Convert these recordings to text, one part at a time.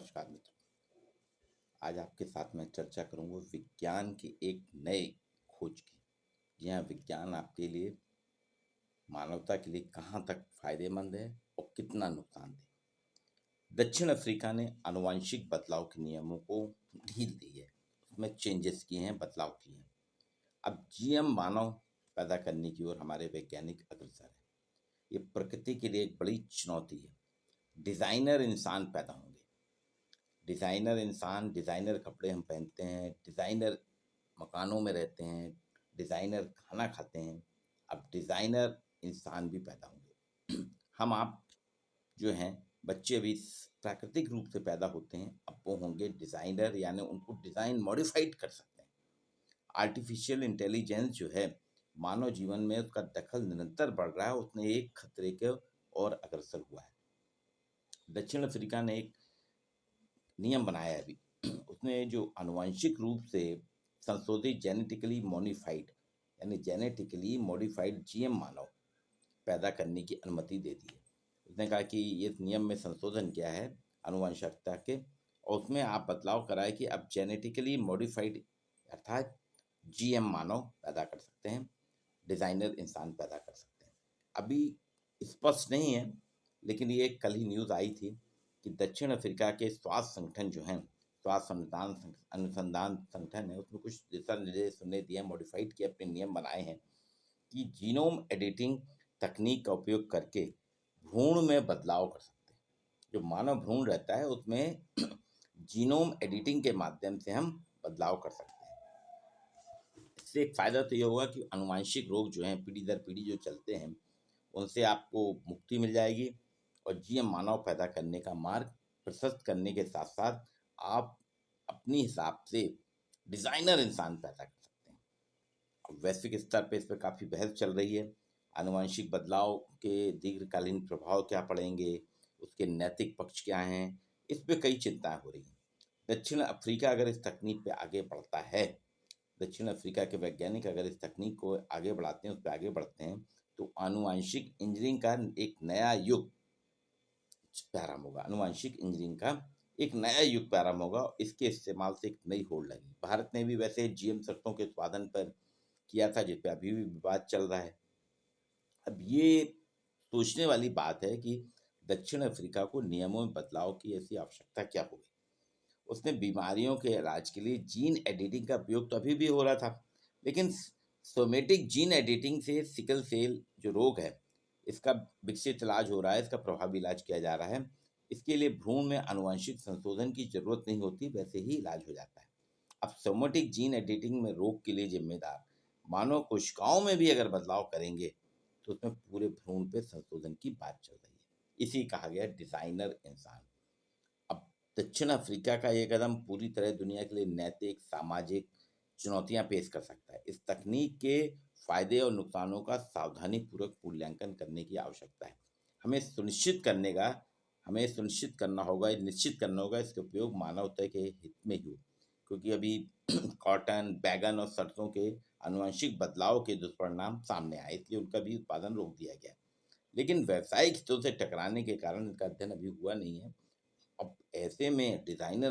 नमस्कार मित्रों। आज आपके साथ मैं चर्चा करूंगा विज्ञान की एक नए खोज की। जी हाँ, विज्ञान आपके लिए, मानवता के लिए कहाँ तक फायदेमंद है और कितना नुकसानदेह। दक्षिण अफ्रीका ने आनुवंशिक बदलाव के नियमों को ढील दी है, उसमें चेंजेस किए हैं, बदलाव किए हैं। अब जीएम मानव पैदा करने की ओर हमारे वैज्ञानिक अग्रसर है। ये प्रकृति के लिए एक बड़ी चुनौती है। डिजाइनर इंसान पैदा होंगे। डिज़ाइनर इंसान, डिज़ाइनर कपड़े हम पहनते हैं, डिज़ाइनर मकानों में रहते हैं, डिज़ाइनर खाना खाते हैं। अब डिज़ाइनर इंसान भी पैदा होंगे। हम आप जो हैं, बच्चे भी प्राकृतिक रूप से पैदा होते हैं, अब वो होंगे डिज़ाइनर, यानी उनको डिज़ाइन मॉडिफाइड कर सकते हैं। आर्टिफिशियल इंटेलिजेंस जो है, मानव जीवन में उसका दखल निरंतर बढ़ रहा है, उसने एक खतरे के और अग्रसर हुआ है। दक्षिण अफ्रीका ने एक नियम बनाया है अभी। उसने जो आनुवंशिक रूप से संशोधित जेनेटिकली मॉडिफाइड, यानी जेनेटिकली मॉडिफाइड जीएम मानव पैदा करने की अनुमति दे दी है। उसने कहा कि ये नियम में संशोधन किया है आनुवंशिकता के, और उसमें आप बदलाव कराए कि अब जेनेटिकली मॉडिफाइड अर्थात जीएम मानव पैदा कर सकते हैं, डिज़ाइनर इंसान पैदा कर सकते हैं। अभी स्पष्ट नहीं है, लेकिन ये कल ही न्यूज़ आई थी कि दक्षिण अफ्रीका के स्वास्थ्य संगठन जो हैं, स्वास्थ्य अनुसंधान संगठन है, उसमें कुछ दिशा निर्देश उन्हें दिए, मॉडिफाइड किए, अपने नियम बनाए हैं कि जीनोम एडिटिंग तकनीक का उपयोग करके भ्रूण में बदलाव कर सकते हैं। जो मानव भ्रूण रहता है उसमें जीनोम एडिटिंग के माध्यम से हम बदलाव कर सकते हैं। इससे एक फ़ायदा तो ये होगा कि आनुवांशिक रोग जो हैं, पीढ़ी दर पीढ़ी जो चलते हैं, उनसे आपको मुक्ति मिल जाएगी और जीएम मानव पैदा करने का मार्ग प्रशस्त करने के साथ साथ आप अपनी हिसाब से डिज़ाइनर इंसान पैदा कर सकते हैं। अब वैश्विक स्तर पे इस पर काफ़ी बहस चल रही है। आनुवांशिक बदलाव के दीर्घकालीन प्रभाव क्या पड़ेंगे, उसके नैतिक पक्ष क्या हैं, इस पे कई चिंताएं हो रही हैं। दक्षिण अफ्रीका अगर इस तकनीक पे आगे बढ़ता है, दक्षिण अफ्रीका के वैज्ञानिक अगर इस तकनीक को आगे बढ़ाते हैं, उस पर आगे बढ़ते हैं, तो आनुवांशिक इंजीनियरिंग का एक नया युग प्रारंभ होगा। आनुवांशिक इंजीनियरिंग का एक नया युग प्रारंभ होगा। इसके इस्तेमाल से एक नई होड़ लगी। भारत ने भी वैसे जीएम सरसों के उत्पादन पर किया था, जिस पर अभी भी विवाद चल रहा है। अब ये सोचने वाली बात है कि दक्षिण अफ्रीका को नियमों में बदलाव की ऐसी आवश्यकता क्या हो गई। उसने बीमारियों के इलाज के लिए जीन एडिटिंग का उपयोग तो अभी भी हो रहा था, लेकिन सोमेटिक जीन एडिटिंग से सिकल सेल जो रोग है, इसका विकसित इलाज हो रहा है, इसका प्रभावी इलाज किया जा रहा है। इसके लिए भ्रूण में आनुवंशिक संशोधन की जरूरत नहीं होती, वैसे ही इलाज हो जाता है। अब सोमेटिक जीन एडिटिंग में रोग के लिए जिम्मेदार मानव कोशिकाओं में भी अगर बदलाव करेंगे, तो उसमें पूरे भ्रूण पे संशोधन की बात चल रही है। इसी कहा गया डिजाइनर इंसान। अब दक्षिण अफ्रीका का ये कदम पूरी तरह दुनिया के लिए नैतिक, सामाजिक चुनौतियां पेश कर सकता है। इस तकनीक के फायदे और नुकसानों का सावधानीपूर्वक मूल्यांकन करने की आवश्यकता है। हमें सुनिश्चित करने का हमें सुनिश्चित करना होगा, निश्चित करना होगा इसके उपयोग मानवता के हित में ही हो। क्योंकि अभी कॉटन, बैगन और सरसों के आनुवंशिक बदलाव के दुष्परिणाम सामने आए, इसलिए उनका भी उत्पादन रोक दिया गया। लेकिन व्यावसायिक हितों से टकराने के कारण इनका अध्ययन अभी हुआ नहीं है। अब ऐसे में डिजाइनर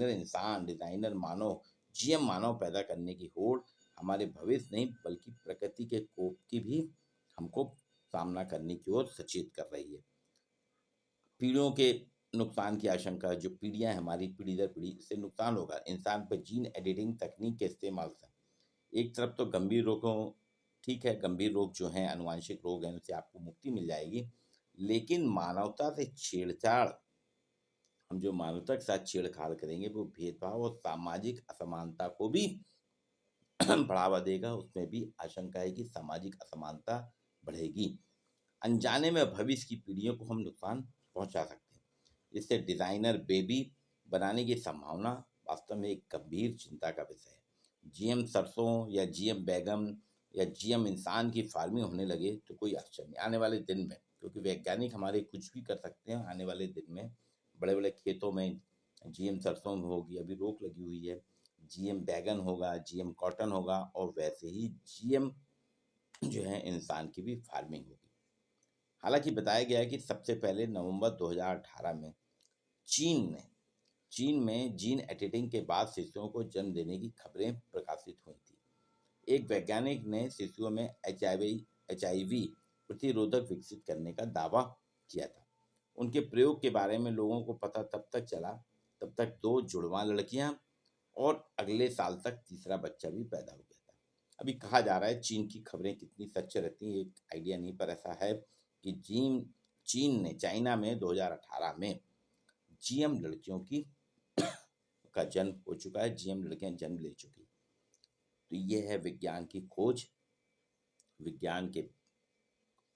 इंसान, डिजाइनर मानव, जीएम मानव पैदा करने की होड़ हमारे भविष्य नहीं बल्कि प्रकृति के कोप की भी हमको सामना करने की ओर सचेत कर रही है। पीढ़ियों के नुकसान की आशंका, जो पीढ़ियां हमारी पीढ़ी दर पीढ़ी, इससे नुकसान होगा इंसान पर जीन एडिटिंग तकनीक के इस्तेमाल से। एक तरफ तो गंभीर रोगों, ठीक है, गंभीर रोग जो हैं, आनुवांशिक रोग हैं, उनसे आपको मुक्ति मिल जाएगी, लेकिन मानवता से छेड़छाड़, हम जो मानवता के साथ छेड़छाड़ करेंगे, वो भेदभाव और सामाजिक असमानता को भी बढ़ावा देगा। उसमें भी आशंका है कि सामाजिक असमानता बढ़ेगी। अनजाने में भविष्य की पीढ़ियों को हम नुकसान पहुंचा सकते हैं। इससे डिजाइनर बेबी बनाने की संभावना वास्तव में एक गंभीर चिंता का विषय है। जीएम सरसों या जीएम बैगन या जीएम इंसान की फार्मिंग होने लगे तो कोई आश्चर्य नहीं आने वाले दिन में, क्योंकि वैज्ञानिक हमारे कुछ भी कर सकते हैं। आने वाले दिन में बड़े बड़े खेतों में जीएम सरसों होगी, अभी रोक लगी हुई है, जीएम बैगन होगा, जीएम कॉटन होगा, और वैसे ही जीएम जो है इंसान की भी फार्मिंग होगी। हालांकि बताया गया है कि सबसे पहले नवंबर 2018 में चीन में जीन एडिटिंग के बाद शिशुओं को जन्म देने की खबरें प्रकाशित हुई थी। एक वैज्ञानिक ने शिशुओं में एचआईवी प्रतिरोधक विकसित करने का दावा किया था। उनके प्रयोग के बारे में लोगों को पता तब तक 2 जुड़वां लड़कियां और अगले साल तक तीसरा बच्चा भी पैदा हो गया था। अभी कहा जा रहा है चीन की खबरें कितनी सच रहती हैं एक आइडिया नहीं, पर ऐसा है कि चाइना में 2018 में जीएम लड़कियों की का जन्म हो चुका है, जीएम लड़कियां जन्म ले चुकी। तो ये है विज्ञान की खोज। विज्ञान के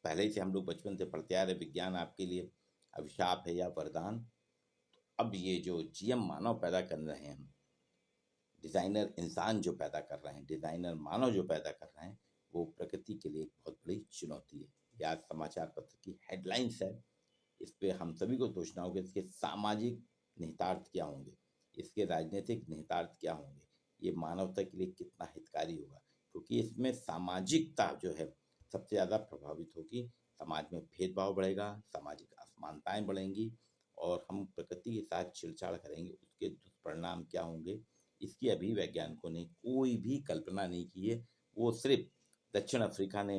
पहले से हम लोग बचपन से पढ़ते आ रहे, विज्ञान आपके लिए अभिशाप है या वरदान। अब ये जो जीएम मानव पैदा कर रहे हैं हम, डिज़ाइनर इंसान जो पैदा कर रहे हैं, डिज़ाइनर मानव जो पैदा कर रहे हैं, वो प्रकृति के लिए एक बहुत बड़ी चुनौती है। ये आज समाचार पत्र की हेडलाइंस है। इस पे हम सभी को सोचना होगा इसके सामाजिक निहितार्थ क्या होंगे, इसके राजनीतिक निहितार्थ क्या होंगे, ये मानवता के लिए कितना हितकारी होगा, क्योंकि इसमें सामाजिकता जो है सबसे ज़्यादा प्रभावित होगी। समाज में भेदभाव बढ़ेगा, सामाजिक असमानताएं बढ़ेंगी और हम प्रकृति के साथ छेड़छाड़ करेंगे, उसके दुष्परिणाम क्या होंगे, इसकी अभी वैज्ञानिकों ने कोई भी कल्पना नहीं की है। वो सिर्फ दक्षिण अफ्रीका ने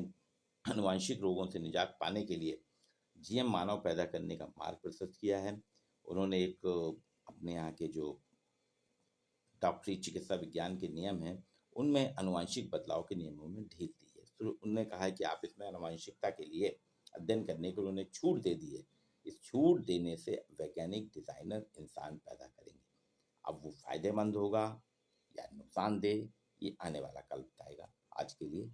आनुवांशिक रोगों से निजात पाने के लिए जीएम मानव पैदा करने का मार्ग प्रशस्त किया है। उन्होंने एक अपने यहाँ के जो डॉक्टरी चिकित्सा विज्ञान के नियम हैं, उनमें आनुवांशिक बदलाव के नियमों में ढील दी है। तो उन्होंने कहा है कि आप इसमें आनुवांशिकता के लिए अध्ययन करने के लिए उन्हें छूट दे दी है। इस छूट देने से वैज्ञानिक डिज़ाइनर इंसान पैदा करेंगे। अब वो फायदेमंद होगा या नुकसानदेह, ये आने वाला कल बताएगा। आज के लिए